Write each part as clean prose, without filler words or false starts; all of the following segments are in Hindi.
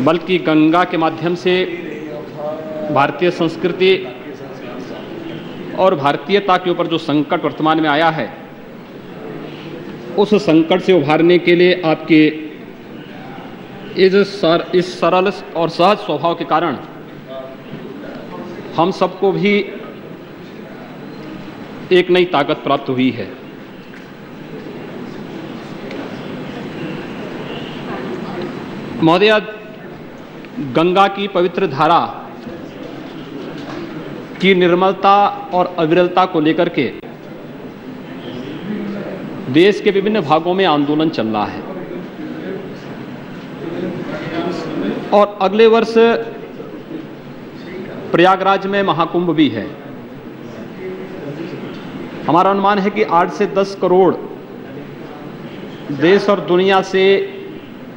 बल्कि गंगा के माध्यम से भारतीय संस्कृति और भारतीयता के ऊपर जो संकट वर्तमान में आया है, उस संकट से उभारने के लिए आपके इस सरल और सहज स्वभाव के कारण हम सबको भी एक नई ताकत प्राप्त हुई है। महोदय, गंगा की पवित्र धारा की निर्मलता और अविरलता को लेकर के देश के विभिन्न भागों में आंदोलन चल रहा है और अगले वर्ष प्रयागराज में महाकुंभ भी है। हमारा अनुमान है कि 8 से 10 करोड़ देश और दुनिया से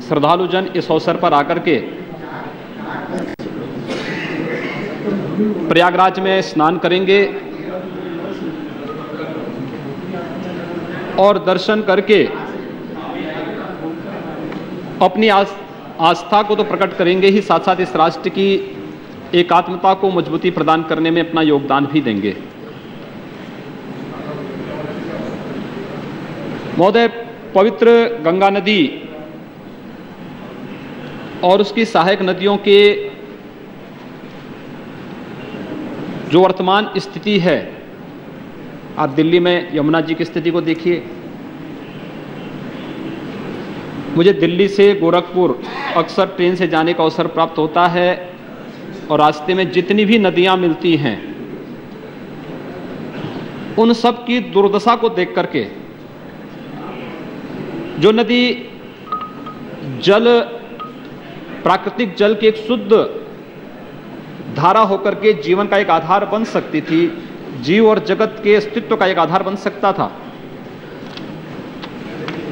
श्रद्धालुजन इस अवसर पर आकर के प्रयागराज में स्नान करेंगे और दर्शन करके अपनी आस्था को तो प्रकट करेंगे ही, साथ साथ इस राष्ट्र की एकात्मता को मजबूती प्रदान करने में अपना योगदान भी देंगे। महोदय, पवित्र गंगा नदी और उसकी सहायक नदियों के जो वर्तमान स्थिति है, आप दिल्ली में यमुना जी की स्थिति को देखिए। मुझे दिल्ली से गोरखपुर अक्सर ट्रेन से जाने का अवसर प्राप्त होता है और रास्ते में जितनी भी नदियां मिलती हैं, उन सब की दुर्दशा को देख करके, जो नदी जल प्राकृतिक जल की एक शुद्ध धारा होकर के जीवन का एक आधार बन सकती थी, जीव और जगत के अस्तित्व का एक आधार बन सकता था,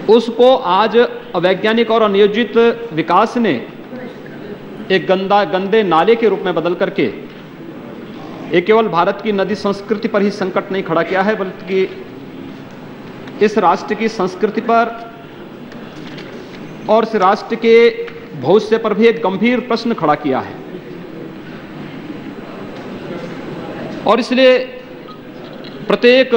उसको आज अवैज्ञानिक और अनियोजित विकास ने एक गंदे नाले के रूप में बदल करके एक केवल भारत की नदी संस्कृति पर ही संकट नहीं खड़ा किया है, बल्कि इस राष्ट्र की संस्कृति पर और इस राष्ट्र के भविष्य पर भी एक गंभीर प्रश्न खड़ा किया है। और इसलिए प्रत्येक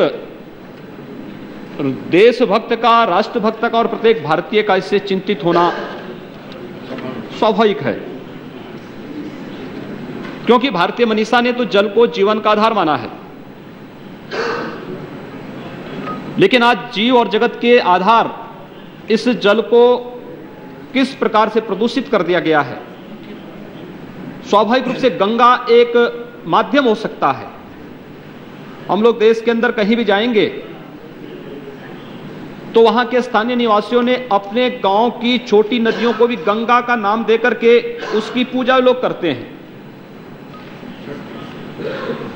देशभक्त का, राष्ट्रभक्त का और प्रत्येक भारतीय का इससे चिंतित होना स्वाभाविक है, क्योंकि भारतीय मनीषा ने तो जल को जीवन का आधार माना है। लेकिन आज जीव और जगत के आधार इस जल को किस प्रकार से प्रदूषित कर दिया गया है। स्वाभाविक रूप से गंगा एक माध्यम हो सकता है। हम लोग देश के अंदर कहीं भी जाएंगे तो वहां के स्थानीय निवासियों ने अपने गांव की छोटी नदियों को भी गंगा का नाम देकर के उसकी पूजा लोग करते हैं।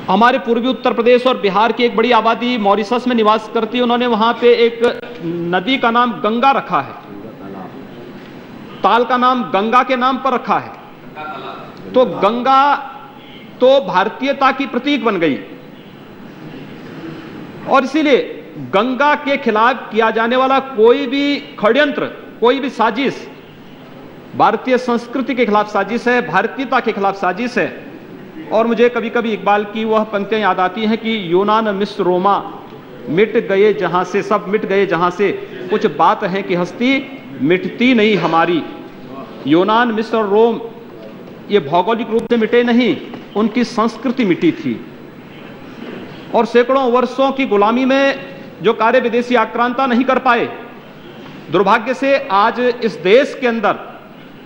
हमारे पूर्वी उत्तर प्रदेश और बिहार की एक बड़ी आबादी मॉरिशस में निवास करती है, उन्होंने वहां पे एक नदी का नाम गंगा रखा है, ताल का नाम गंगा के नाम पर रखा है। तो गंगा तो भारतीयता की प्रतीक बन गई और इसीलिए गंगा के खिलाफ किया जाने वाला कोई भी षड्यंत्र, कोई भी साजिश भारतीय संस्कृति के खिलाफ साजिश है, भारतीयता के खिलाफ साजिश है। और मुझे कभी कभी इकबाल की वह पंक्तियां याद आती हैं कि यूनान मिस्र रोमा मिट गए जहां से, सब मिट गए जहां से, कुछ बात है कि हस्ती मिटती नहीं हमारी। यूनान मिस्र और रोम ये भौगोलिक रूप से मिटे नहीं, उनकी संस्कृति मिटी थी और सैकड़ों वर्षों की गुलामी में जो कार्य विदेशी आक्रांता नहीं कर पाए, दुर्भाग्य से आज इस देश के अंदर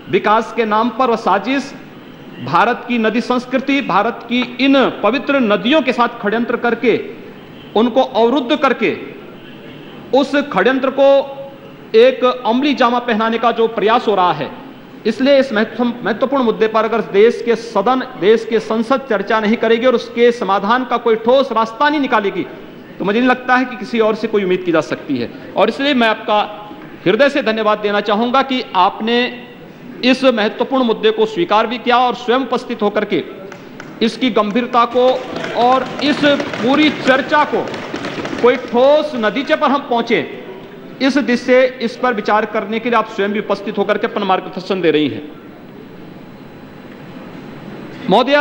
विकास के नाम पर वह साजिश भारत की नदी संस्कृति, भारत की इन पवित्र नदियों के साथ षड्यंत्र करके, उनको अवरुद्ध करके, उस षड्यंत्र को एक अमली जामा पहनाने का जो प्रयास हो रहा है। इसलिए इस महत्वपूर्ण मुद्दे पर अगर देश के सदन, देश के संसद चर्चा नहीं करेगी और उसके समाधान का कोई ठोस रास्ता नहीं निकालेगी, तो मुझे नहीं लगता है कि किसी और से कोई उम्मीद की जा सकती है। और इसलिए मैं आपका हृदय से धन्यवाद देना चाहूंगा कि आपने इस महत्वपूर्ण मुद्दे को स्वीकार भी किया और स्वयं उपस्थित होकर के इसकी गंभीरता को और इस पूरी चर्चा को कोई ठोस नतीजे पर हम पहुंचे, इस दिशा से इस पर विचार करने के लिए आप स्वयं भी उपस्थित होकर के अपना मार्गदर्शन दे रही हैं। महोदय,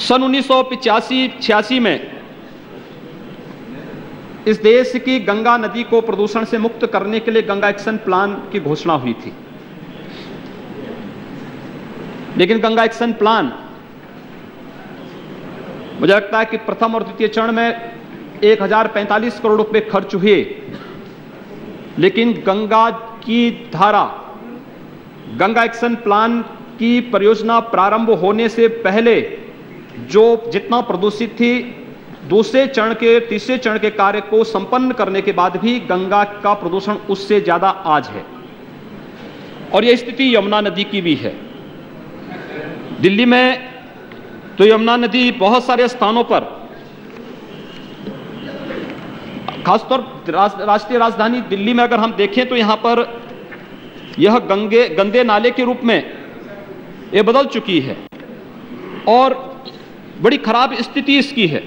सन 1985-86 में इस देश की गंगा नदी को प्रदूषण से मुक्त करने के लिए गंगा एक्शन प्लान की घोषणा हुई थी। लेकिन गंगा एक्शन प्लान, मुझे लगता है कि प्रथम और द्वितीय चरण में 1045 करोड़ रुपए खर्च हुए, लेकिन गंगा की धारा, गंगा एक्शन प्लान की परियोजना प्रारंभ होने से पहले जो जितना प्रदूषित थी, दूसरे चरण के तीसरे चरण के कार्य को संपन्न करने के बाद भी गंगा का प्रदूषण उससे ज्यादा आज है। और यह स्थिति यमुना नदी की भी है। दिल्ली में तो यमुना नदी बहुत सारे स्थानों पर, खासतौर राष्ट्रीय राजधानी दिल्ली में अगर हम देखें तो यहां पर यह गंदे नाले के रूप में यह बदल चुकी है और बड़ी खराब स्थिति इसकी है।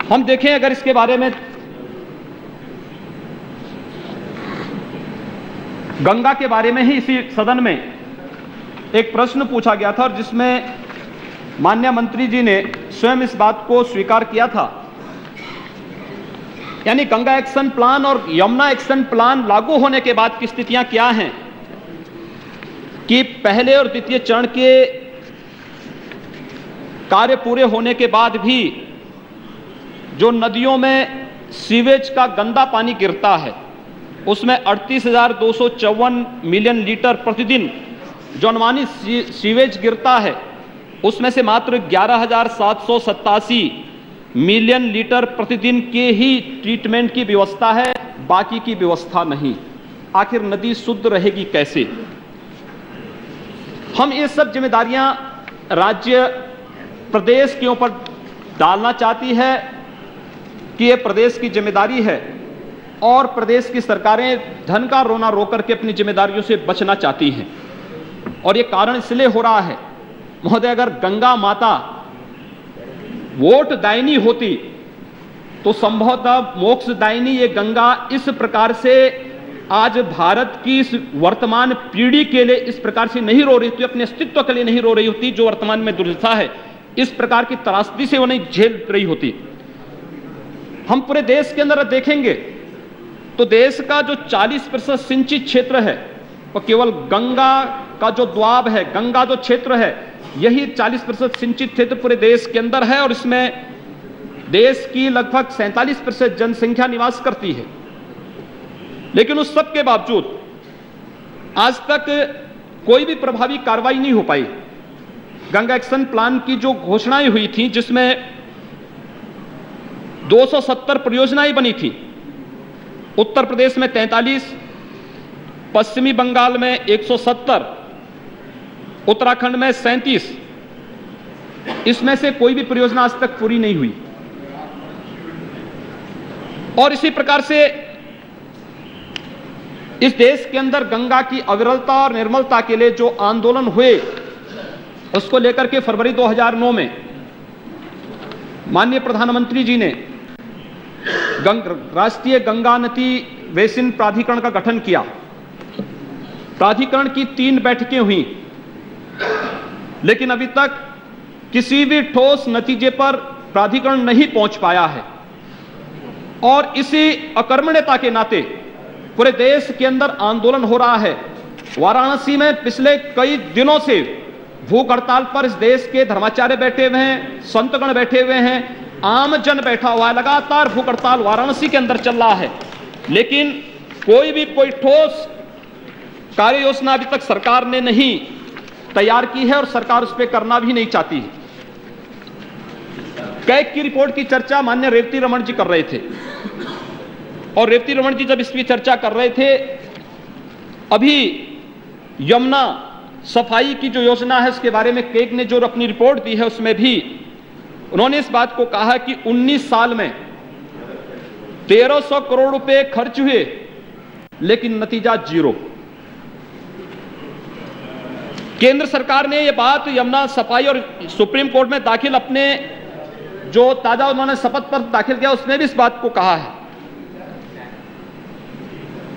हम देखें अगर इसके बारे में, गंगा के बारे में ही इसी सदन में एक प्रश्न पूछा गया था और जिसमें माननीय मंत्री जी ने स्वयं इस बात को स्वीकार किया था, यानी गंगा एक्शन प्लान और यमुना एक्शन प्लान लागू होने के बाद की स्थितियां क्या हैं कि पहले और द्वितीय चरण के कार्य पूरे होने के बाद भी जो नदियों में सीवेज का गंदा पानी गिरता है उसमें 38,254 मिलियन लीटर प्रतिदिन जो अनुमानित सीवेज गिरता है उसमें से मात्र 11,787 मिलियन लीटर प्रतिदिन के ही ट्रीटमेंट की व्यवस्था है, बाकी की व्यवस्था नहीं। आखिर नदी शुद्ध रहेगी कैसे? हम ये सब जिम्मेदारियां राज्य प्रदेश के ऊपर डालना चाहती है कि ये प्रदेश की जिम्मेदारी है और प्रदेश की सरकारें धन का रोना रो करके अपनी जिम्मेदारियों से बचना चाहती हैं। और ये कारण इसलिए हो रहा है महोदय, अगर गंगा माता वोट दायिनी होती तो संभवतः मोक्ष दायिनी ये गंगा इस प्रकार से आज भारत की इस वर्तमान पीढ़ी के लिए इस प्रकार से नहीं रो रही होती, अपने अस्तित्व के लिए नहीं रो रही होती, जो वर्तमान में दुर्दशा है इस प्रकार की त्रासदी से वो नहीं झेल रही होती। हम पूरे देश के अंदर देखेंगे तो देश का जो 40% सिंचित क्षेत्र है वो केवल गंगा का जो द्वाब है, गंगा जो क्षेत्र है, यही 40% सिंचित क्षेत्र पूरे देश के अंदर है और इसमें देश की लगभग 47% जनसंख्या निवास करती है। लेकिन उस सब के बावजूद आज तक कोई भी प्रभावी कार्रवाई नहीं हो पाई। गंगा एक्शन प्लान की जो घोषणाएं हुई थी जिसमें 270 परियोजनाएं बनी थी, उत्तर प्रदेश में 43, पश्चिमी बंगाल में 170, उत्तराखंड में 37, इसमें से कोई भी परियोजना आज तक पूरी नहीं हुई। और इसी प्रकार से इस देश के अंदर गंगा की अविरलता और निर्मलता के लिए जो आंदोलन हुए उसको लेकर के फरवरी 2009 में माननीय प्रधानमंत्री जी ने राष्ट्रीय गंगा नदी बेसिन प्राधिकरण का गठन किया। प्राधिकरण की 3 बैठकें हुई, लेकिन अभी तक किसी भी ठोस नतीजे पर प्राधिकरण नहीं पहुंच पाया है। और इसी अकर्मण्यता के नाते पूरे देश के अंदर आंदोलन हो रहा है। वाराणसी में पिछले कई दिनों से भूख हड़ताल पर इस देश के धर्माचार्य बैठे हुए हैं, संतगण बैठे हुए हैं, आम जन बैठा हुआ है। लगातार भूख हड़ताल वाराणसी के अंदर चल रहा है, लेकिन कोई ठोस कार्य योजना अभी तक सरकार ने नहीं तैयार की है और सरकार उस पर करना भी नहीं चाहती है। कैग की रिपोर्ट की चर्चा माननीय रेवती रमन जी कर रहे थे और रेवती रमन जी जब इसकी चर्चा कर रहे थे, अभी यमुना सफाई की जो योजना है उसके बारे में कैग ने जो अपनी रिपोर्ट दी है उसमें भी उन्होंने इस बात को कहा कि 19 साल में 1300 करोड़ रुपए खर्च हुए, लेकिन नतीजा 0। केंद्र सरकार ने यह बात यमुना सफाई और सुप्रीम कोर्ट में दाखिल अपने जो ताजा उन्होंने शपथ पत्र दाखिल किया उसमें भी इस बात को कहा है।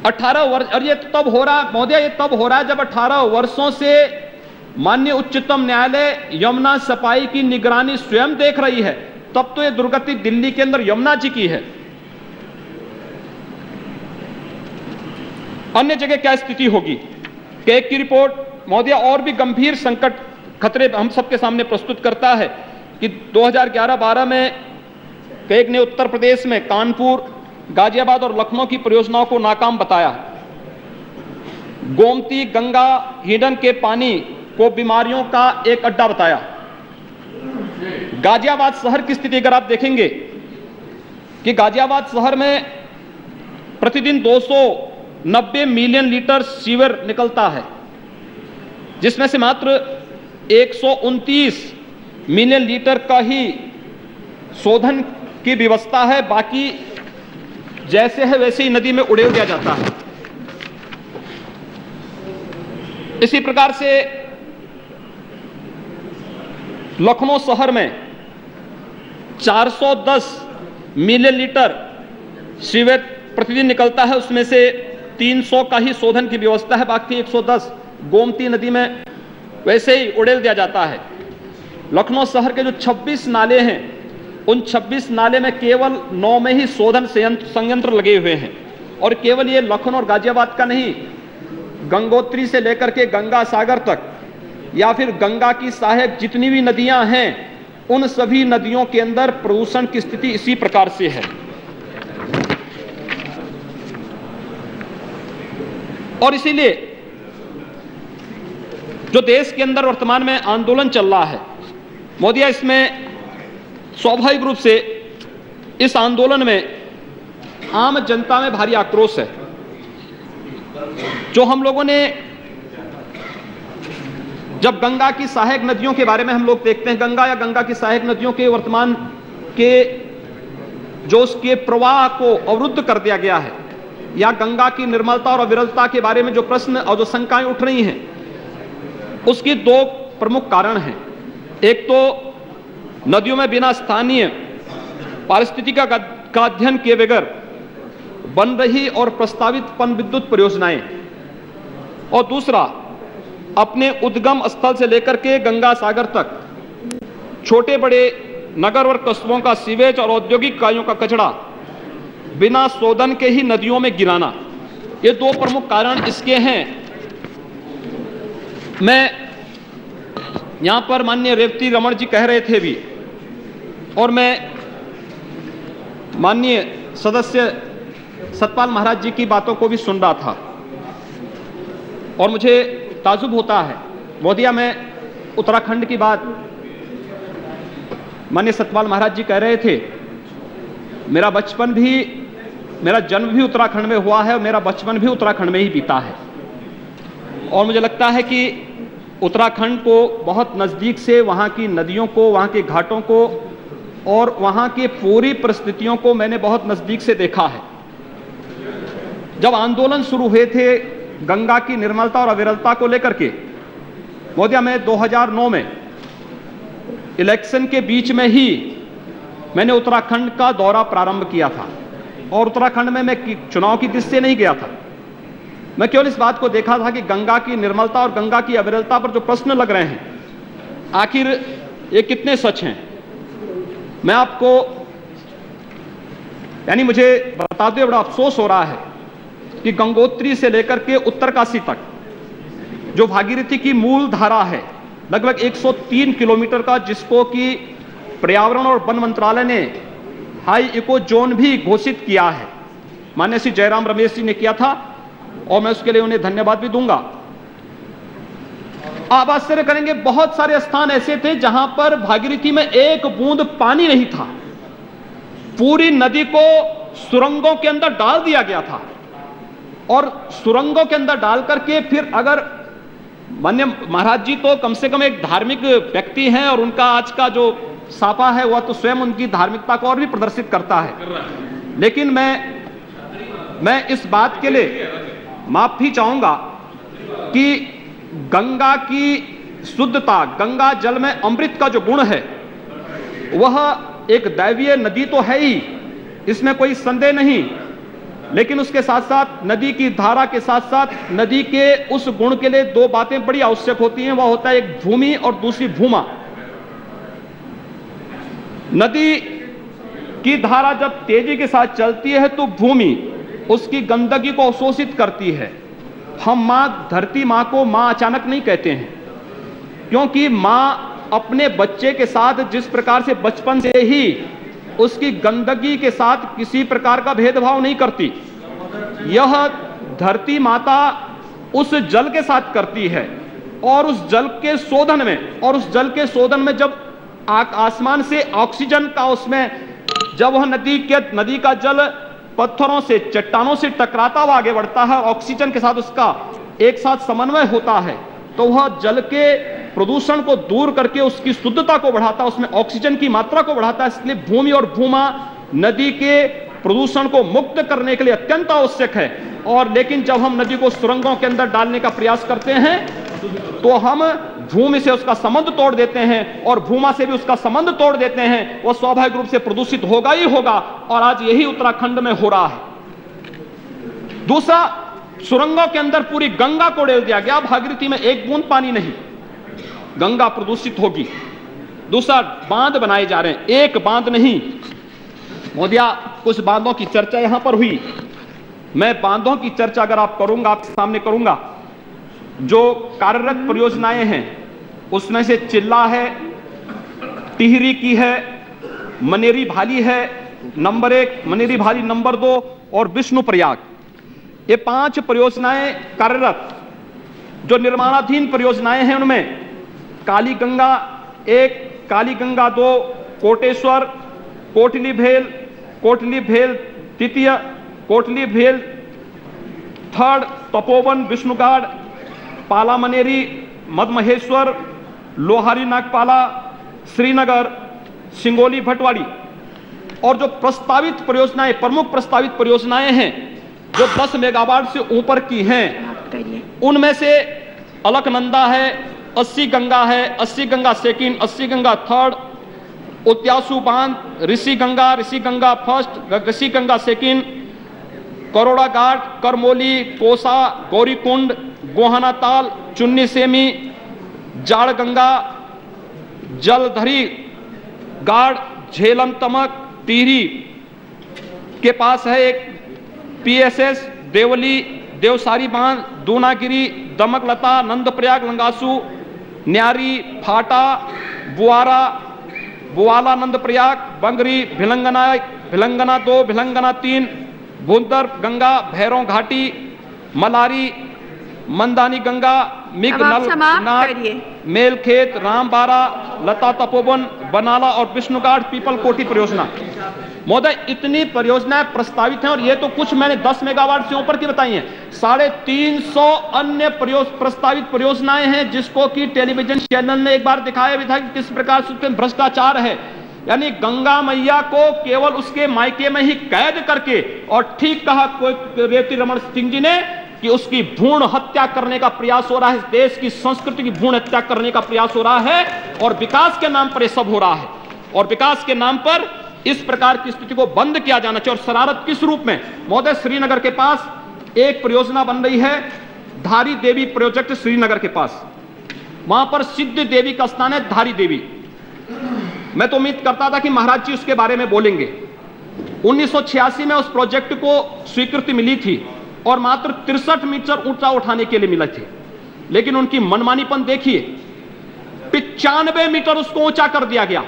18 वर्ष, और ये तब हो रहा महोदय, ये तब हो रहा है जब 18 वर्षों से माननीय उच्चतम न्यायालय यमुना सफाई की निगरानी स्वयं देख रही है। तब तो ये दुर्गति दिल्ली के अंदर यमुना जी की है। अन्य जगह क्या स्थिति होगी? कैग की रिपोर्ट महोदय और भी गंभीर संकट खतरे हम सबके सामने प्रस्तुत करता है कि 2011-12 में कैग ने उत्तर प्रदेश में कानपुर, गाजियाबाद और लखनऊ की परियोजनाओं को नाकाम बताया। गोमती, गंगा, हिडन के पानी को बीमारियों का एक अड्डा बताया। गाजियाबाद शहर की स्थिति अगर आप देखेंगे कि गाजियाबाद शहर में प्रतिदिन 290 मिलियन लीटर सीवर निकलता है, जिसमें से मात्र 129 मिलियन लीटर का ही शोधन की व्यवस्था है। बाकी जैसे है वैसे ही नदी में उड़ेल दिया जाता है। इसी प्रकार से लखनऊ शहर में 410 मिलियन लीटर सीवेज प्रतिदिन निकलता है, उसमें से 300 का ही शोधन की व्यवस्था है, बाकी 110 गोमती नदी में वैसे ही उड़ेल दिया जाता है। लखनऊ शहर के जो 26 नाले हैं, उन 26 नाले में केवल 9 में ही शोधन संयंत्र लगे हुए हैं। और केवल ये लखनऊ और गाजियाबाद का नहीं, गंगोत्री से लेकर के गंगा सागर तक या फिर गंगा की सहायक जितनी भी नदियां हैं, उन सभी नदियों के अंदर प्रदूषण की स्थिति इसी प्रकार से है। और इसीलिए जो देश के अंदर वर्तमान में आंदोलन चल रहा है मोदी, इसमें स्वाभाविक रूप से इस आंदोलन में आम जनता में भारी आक्रोश है। जो हम लोगों ने जब गंगा की सहायक नदियों के बारे में हम लोग देखते हैं, गंगा या गंगा की सहायक नदियों के वर्तमान के जो उसके प्रवाह को अवरुद्ध कर दिया गया है, या गंगा की निर्मलता और अविरलता के बारे में जो प्रश्न और जो शंकाएं उठ रही हैं, उसकी दो प्रमुख कारण हैं। एक तो नदियों में बिना स्थानीय पारिस्थितिकी का अध्ययन किए बगैर बन रही और प्रस्तावित पनविद्युत परियोजनाएं, और दूसरा अपने उद्गम स्थल से लेकर के गंगा सागर तक छोटे बड़े नगर और कस्बों का सीवेज और औद्योगिक इकाइयों का कचरा बिना शोधन के ही नदियों में गिराना, ये दो प्रमुख कारण इसके हैं। मैं यहां पर माननीय रेवती रमण जी कह रहे थे भी, और मैं माननीय सदस्य सतपाल महाराज जी की बातों को भी सुन रहा था, और मुझे ताजुब होता है। मोदिया में उत्तराखंड की बात माननीय सतपाल महाराज जी कह रहे थे। मेरा बचपन भी, मेरा जन्म भी उत्तराखंड में हुआ है और मेरा बचपन भी उत्तराखंड में ही बीता है, और मुझे लगता है कि उत्तराखंड को बहुत नज़दीक से वहाँ की नदियों को, वहाँ के घाटों को और वहाँ की पूरी परिस्थितियों को मैंने बहुत नज़दीक से देखा है। जब आंदोलन शुरू हुए थे गंगा की निर्मलता और अविरलता को लेकर के, मोदी में 2009 में इलेक्शन के बीच में ही मैंने उत्तराखंड का दौरा प्रारंभ किया था, और उत्तराखंड में मैं चुनाव की दृष्टि से नहीं गया था। मैं केवल इस बात को देखा था कि गंगा की निर्मलता और गंगा की अविरलता पर जो प्रश्न लग रहे हैं, आखिर ये कितने सच हैं। मैं आपको यानी मुझे बताते हुए बड़ा अफसोस हो रहा है कि गंगोत्री से लेकर के उत्तरकाशी तक जो भागीरथी की मूल धारा है, लगभग 103 किलोमीटर का, जिसको कि पर्यावरण और वन मंत्रालय ने हाई इको जोन भी घोषित किया है, माननीय श्री जयराम रमेश जी ने किया था, और मैं उसके लिए उन्हें धन्यवाद भी दूंगा। आप आश्चर्य करेंगे, बहुत सारे स्थान ऐसे थे जहां पर भागीरथी में एक बूंद पानी नहीं था। पूरी नदी को सुरंगों के अंदर डाल दिया गया था, और सुरंगों के अंदर डाल करके फिर अगर माननीय महाराज जी तो कम से कम एक धार्मिक व्यक्ति हैं, और उनका आज का जो साफा है वह तो स्वयं उनकी धार्मिकता को और भी प्रदर्शित करता है। लेकिन मैं इस बात के लिए माफी चाहूंगा कि गंगा की शुद्धता, गंगा जल में अमृत का जो गुण है, वह एक दैवीय नदी तो है ही, इसमें कोई संदेह नहीं, लेकिन उसके साथ साथ नदी की धारा के साथ साथ नदी के उस गुण के लिए दो बातें बड़ी आवश्यक होती हैं। वह होता है एक भूमि और दूसरी भूमा। नदी की धारा जब तेजी के साथ चलती है तो भूमि उसकी गंदगी को अवशोषित करती है। हम मां, धरती मां को मां अचानक नहीं कहते हैं, क्योंकि मां अपने बच्चे के साथ जिस प्रकार से बचपन से ही उसकी गंदगी के साथ किसी प्रकार का भेदभाव नहीं करती, यह धरती माता उस जल के साथ करती है। और उस जल के शोधन में जब आसमान से ऑक्सीजन का उसमें जब वह नदी का जल पत्थरों से, चट्टानों से टकराता हुआ आगे बढ़ता है, ऑक्सीजन के साथ उसका एक साथ समन्वय होता है, तो वह जल के प्रदूषण को दूर करके उसकी शुद्धता को बढ़ाता है, उसमें ऑक्सीजन की मात्रा को बढ़ाता है। इसलिए भूमि और भूमा नदी के प्रदूषण को मुक्त करने के लिए अत्यंत आवश्यक है। और लेकिन जब हम नदी को सुरंगों के अंदर डालने का प्रयास करते हैं तो हम भूमि से उसका संबंध तोड़ देते हैं और भूमा से भी उसका संबंध तोड़ देते हैं। वो स्वाभाविक रूप से प्रदूषित होगा ही होगा, और आज यही उत्तराखंड में हो रहा है। दूसरा, सुरंगों के अंदर पूरी गंगा को डाल दिया गया। भागीरथी में एक बूंद पानी नहीं, गंगा प्रदूषित होगी। दूसरा, बांध बनाए जा रहे हैं, एक बांध नहीं। मोदिया, कुछ बांधों की चर्चा यहां पर हुई। मैं बांधों की चर्चा अगर आप करूंगा, आपके सामने करूंगा, जो कार्यरत परियोजनाएं हैं उसमें से चिल्ला है, टिहरी की है, मनेरी भाली है नंबर 1, मनेरी भाली नंबर 2 और विष्णु प्रयाग, ये 5 परियोजनाएं कार्यरत। जो निर्माणाधीन परियोजनाएं हैं उनमें काली गंगा 1, काली गंगा 2, कोटेश्वर, कोटली भेल द्वितीय, कोटली भेल थर्ड, तपोवन, विष्णुगाड़, पाला मनेरी, मदमहेश्वर, लोहारी नागपाला, श्रीनगर, सिंगोली भटवाड़ी। और जो प्रस्तावित परियोजनाएं, प्रमुख प्रस्तावित परियोजनाएं हैं जो 10 मेगावाट से ऊपर की हैं, उनमें से अलकनंदा है, 80 गंगा है, 80 गंगा सेकंड, 80 गंगा थर्ड, उत्यासू बांध, ऋषि गंगा फर्स्ट, ऋषि गंगा सेकंड, करोड़ा घाट, करमोली, कोसा, गौरीकुंड, गोहाना ताल, चुन्नी सेमी, जाड़ गंगा, जलधरी गाड़, झेलम तमक, टिहरी के पास है एक पीएसएस, देवली, देवसारी बांध, दूनागिरी, दमकलता, नंदप्रयाग, लंगासू, न्यारी, फाटा, बुआला, नंदप्रयाग, बंगरी, भिलंगना 2, भिलंगना 3, भूंतर गंगा, भैरव घाटी, मलारी, मंदानी गंगा, मिग नाग, मेलखेत, रामबारा, लता तपोवन, बनाला और विष्णुगाड़ पीपल कोटी परियोजना। महोदय, इतनी परियोजनाएं प्रस्तावित हैं और ये तो कुछ मैंने 10 मेगावाट से ऊपर की बताई हैं। 350 अन्य प्रस्तावित परियोजनाएं हैं जिसको कि टेलीविजन चैनल ने एक बार दिखाया भी था कि किस प्रकार से उसमें भ्रष्टाचार है। यानी गंगा मैया को केवल उसके मायके में ही कैद करके, और ठीक कहा कोई रेवती रमन सिंह जी ने कि उसकी भ्रूण हत्या करने का प्रयास हो रहा है, इस देश की संस्कृति की भ्रूण हत्या करने का प्रयास हो रहा है, और विकास के नाम पर यह सब हो रहा है। और विकास के नाम पर इस प्रकार की स्थिति को बंद किया जाना चाहिए। और शरारत किस रूप में? महोदय, श्रीनगर के पास एक परियोजना बन रही है, धारी देवी प्रोजेक्ट श्रीनगर के पास। वहां पर सिद्ध देवी का स्थान है, धारी देवी। मैं तो उम्मीद करता था कि महाराज जी उसके बारे में बोलेंगे। 1986 में उस प्रोजेक्ट को स्वीकृति मिली थी और मात्र 63 मीटर ऊंचा उठाने के लिए मिला थी, लेकिन उनकी मनमानीपन देखिए, 95 मीटर उसको ऊंचा कर दिया गया।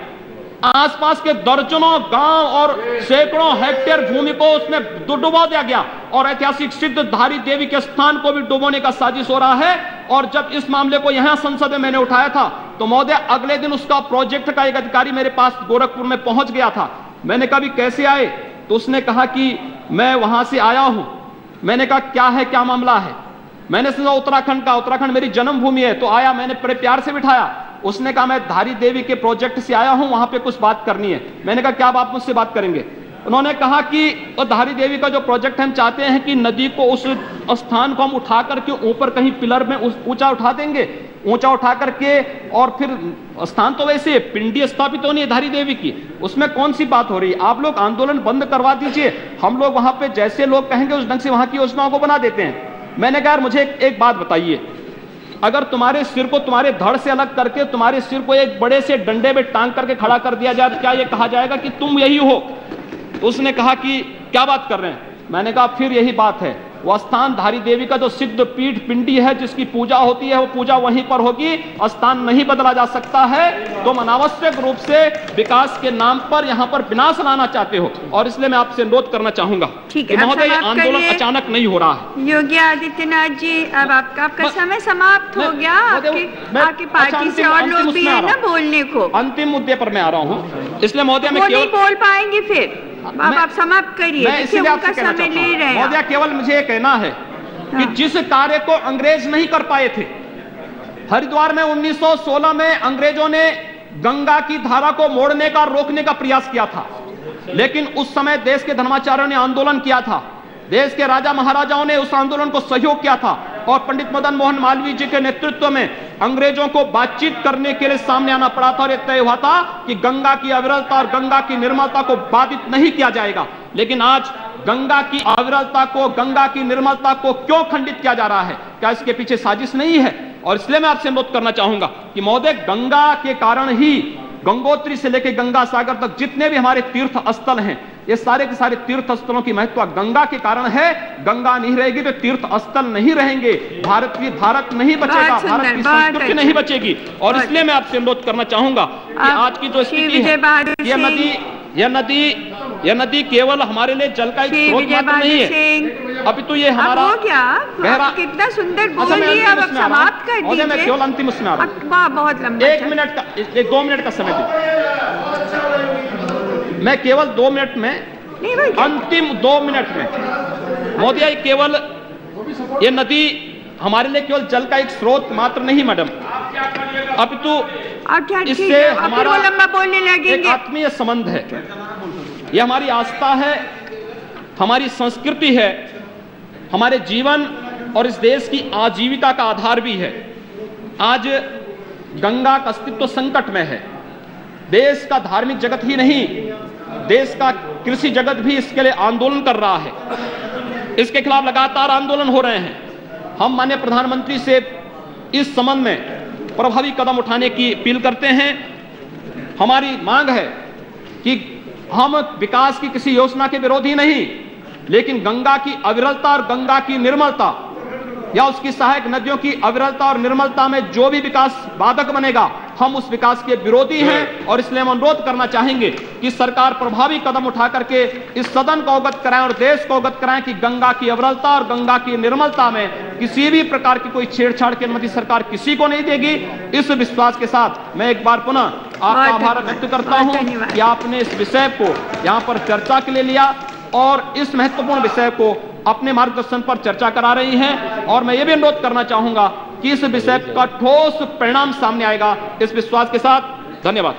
आसपास के दर्जनों गांव और सैकड़ों हेक्टेयर भूमि को उसमें डुबो दिया गया, और ऐतिहासिक सिद्ध धारी देवी के स्थान को भी डुबोने का साजिश हो रहा है। और जब इस मामले को यहां संसद में मैंने उठाया था तो महोदय, अगले दिन उसका प्रोजेक्ट का एक अधिकारी मेरे पास गोरखपुर में पहुंच गया था। मैंने कहा भी कैसे आए? तो उसने कहा कि मैं वहां से आया हूं। मैंने कहा क्या है, क्या मामला है? मैंने सुना उत्तराखंड का, उत्तराखंड मेरी जन्मभूमि है। तो आया, मैंने बड़े प्यार से बिठाया। उसने कहा मैं धारी देवी के प्रोजेक्ट से आया हूं, वहां पे कुछ बात करनी है। मैंने कहा क्या आप मुझसे बात करेंगे? उन्होंने कहा कि धारी देवी का जो प्रोजेक्ट हम चाहते हैं कि नदी को, उस स्थान को हम उठा करके ऊपर कहीं पिलर में ऊंचा उठा देंगे, ऊंचा उठा करके, और फिर स्थान तो वैसे पिंडी स्थापित होनी है धारी देवी की, उसमें कौन सी बात हो रही है? आप लोग आंदोलन बंद करवा दीजिए, हम लोग वहां पे जैसे लोग कहेंगे उस ढंग से वहां की योजनाओं को बना देते हैं। मैंने कहा यार मुझे एक बात बताइए, अगर तुम्हारे सिर को तुम्हारे धड़ से अलग करके तुम्हारे सिर को एक बड़े से डंडे में टांग करके खड़ा कर दिया जाए तो क्या यह कहा जाएगा कि तुम यही हो? तो उसने कहा कि क्या बात कर रहे हैं? मैंने कहा फिर यही बात है, वह स्थान धारी देवी का जो सिद्ध पीठ पिंडी है जिसकी पूजा होती है वो पूजा वहीं पर होगी, स्थान नहीं बदला जा सकता है। तुम अनावश्यक रूप से विकास के नाम पर यहाँ पर विनाश लाना चाहते हो, और इसलिए मैं आपसे अनुरोध करना चाहूंगा कि महोदय आंदोलन अचानक नहीं हो रहा है। योगी आदित्यनाथ जी, अब आपका समय समाप्त हो गया। आपकी पार्टी से और लोग भी है ना बोलने को। अंतिम मुद्दे पर मैं आ रहा हूँ, इसलिए महोदय मैं नहीं बोल पाएंगे फिर, आप समाप्त करिए, देखिए उनका समय ले रहे हैं। महोदय केवल मुझे ये कहना है कि जिस कार्य को अंग्रेज नहीं कर पाए थे, हरिद्वार में 1916 में अंग्रेजों ने गंगा की धारा को मोड़ने का, रोकने का प्रयास किया था, लेकिन उस समय देश के धर्माचार्यों ने आंदोलन किया था, देश के राजा महाराजाओं ने उस आंदोलन को सहयोग किया था, और पंडित मदन मोहन मालवीय जी के नेतृत्व में अंग्रेजों को बातचीत करने के लिए सामने आना पड़ा था, और यह तय हुआ था कि गंगा की अविरलता और गंगा की निर्मलता को बाधित नहीं किया जाएगा। लेकिन आज गंगा की अविरलता को, गंगा की निर्मलता को क्यों खंडित किया जा रहा है? क्या इसके पीछे साजिश नहीं है? और इसलिए मैं आपसे अनुरोध करना चाहूंगा कि महोदय, गंगा के कारण ही गंगोत्री से लेकर गंगा सागर तक जितने भी हमारे तीर्थ स्थल हैं, ये सारे के सारे तीर्थ स्थलों की महत्व गंगा के कारण है। गंगा नहीं रहेगी तो तीर्थ स्थल नहीं रहेंगे, भारत नहीं बचेगा, भारत की संस्कृति नहीं बचेगी। और इसलिए मैं आपसे अनुरोध करना चाहूंगा कि आज की जो स्थिति है, यह नदी केवल हमारे लिए जल का एक स्रोत मात्र नहीं है, अभी तो ये हमारा गहरा, कितना सुंदर बोल रही है, अब समाप्त कर दीजिए। मैं केवल अंतिम उसमें आ रहा हूं, बहुत लंबा, 1 मिनट का, 2 मिनट का समय दीजिए, मैं केवल 2 मिनट में, अंतिम 2 मिनट में मोदी, केवल ये नदी हमारे लिए केवल जल का एक स्रोत मात्र नहीं मैडम, अब तो इससे हमारा लंबा बोलने लगेंगे, एक आत्मीय संबंध है, यह हमारी आस्था है, हमारी संस्कृति है, हमारे जीवन और इस देश की आजीविका का आधार भी है। आज गंगा का अस्तित्व संकट में है, देश का धार्मिक जगत ही नहीं, देश का कृषि जगत भी इसके लिए आंदोलन कर रहा है, इसके खिलाफ लगातार आंदोलन हो रहे हैं। हम माननीय प्रधानमंत्री से इस संबंध में प्रभावी कदम उठाने की अपील करते हैं। हमारी मांग है कि हम विकास की किसी योजना के विरोधी नहीं, लेकिन गंगा की अविरलता और गंगा की निर्मलता या उसकी सहायक नदियों की अविरलता और निर्मलता में जो भी विकास बाधक बनेगा, हम उस विकास के विरोधी हैं। और इसलिए हम अनुरोध करना चाहेंगे कि सरकार प्रभावी कदम उठा करके इस सदन को अवगत कराएं और देश को अवगत कराएं कि गंगा की अविरलता और गंगा की निर्मलता में किसी भी प्रकार की कोई छेड़छाड़ की अनुमति सरकार किसी को नहीं देगी। इस विश्वास के साथ मैं एक बार पुनः आपका आभार व्यक्त करता हूं कि आपने इस विषय को यहाँ पर चर्चा के लिए लिया और इस महत्वपूर्ण विषय को अपने मार्गदर्शन पर चर्चा करा रही हैं। और मैं ये भी अनुरोध करना चाहूंगा कि इस विषय का ठोस परिणाम सामने आएगा, इस विश्वास के साथ धन्यवाद।